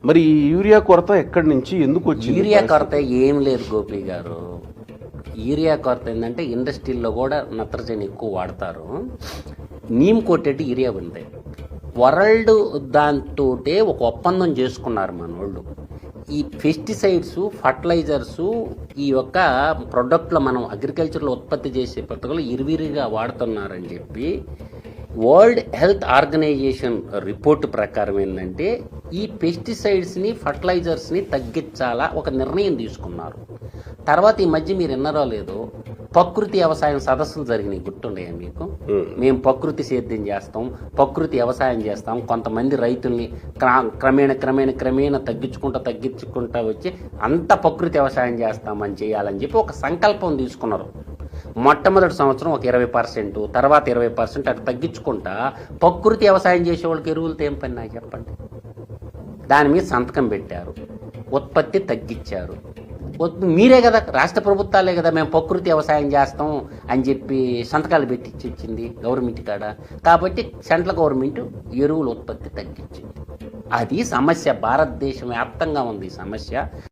మరి ఈ యూరియా కొరత ఎక్కడి నుంచి ఎందుకు వచ్చింది? యూరియా కొరత ఏం లేదు గోపి గారు. యూరియా కొరత ఏంటంటే ఇండస్ట్రీల్లో కూడా నత్రజని ఎక్కువ వాడతారు. నీమ్ కోటెడ్ యూరియా ఉంది. వరల్డ్ దాంతో ఒక ఒప్పందం చేసుకున్నారు మన వాళ్ళు. ఈ పెస్టిసైడ్స్, ఫర్టిలైజర్స్, ఈ యొక్క ప్రొడక్ట్లో మనం అగ్రికల్చర్లో ఉత్పత్తి చేసే ప్రొడక్ట్లు ఇరువిరిగా వాడుతున్నారని చెప్పి వరల్డ్ హెల్త్ ఆర్గనైజేషన్ రిపోర్టు ప్రకారం ఏంటంటే ఈ పెస్టిసైడ్స్ని, ఫర్టిలైజర్స్ని తగ్గించాలా ఒక నిర్ణయం తీసుకున్నారు. తర్వాత ఈ మధ్య మీరు విన్నారో లేదో ప్రకృతి వ్యవసాయం సదస్సులు జరిగినాయి, గుర్తుండయా మీకు? మేము ప్రకృతి సేద్యం చేస్తాం, ప్రకృతి వ్యవసాయం చేస్తాం. కొంతమంది రైతుల్ని క్రమేణ తగ్గించుకుంటా వచ్చి అంత ప్రకృతి వ్యవసాయం చేస్తామని చేయాలని చెప్పి ఒక సంకల్పం తీసుకున్నారు. మొట్టమొదటి సంవత్సరం ఒక 20%, తర్వాత 20% అటు తగ్గించుకుంటా ప్రకృతి వ్యవసాయం చేసే వాళ్ళకి ఎరువులతో ఏం పని నాకు చెప్పండి. దాని మీద సంతకం పెట్టారు, ఉత్పత్తి తగ్గించారు. మీరే కదా, రాష్ట్ర ప్రభుత్వాలే కదా మేము ప్రకృతి వ్యవసాయం చేస్తాం అని చెప్పి సంతకాలు పెట్టించింది గవర్నమెంట్ కాడ. కాబట్టి సెంట్రల్ గవర్నమెంట్ ఎరువుల ఉత్పత్తి తగ్గించింది. అది సమస్య, భారతదేశం వ్యాప్తంగా ఉంది ఈ సమస్య.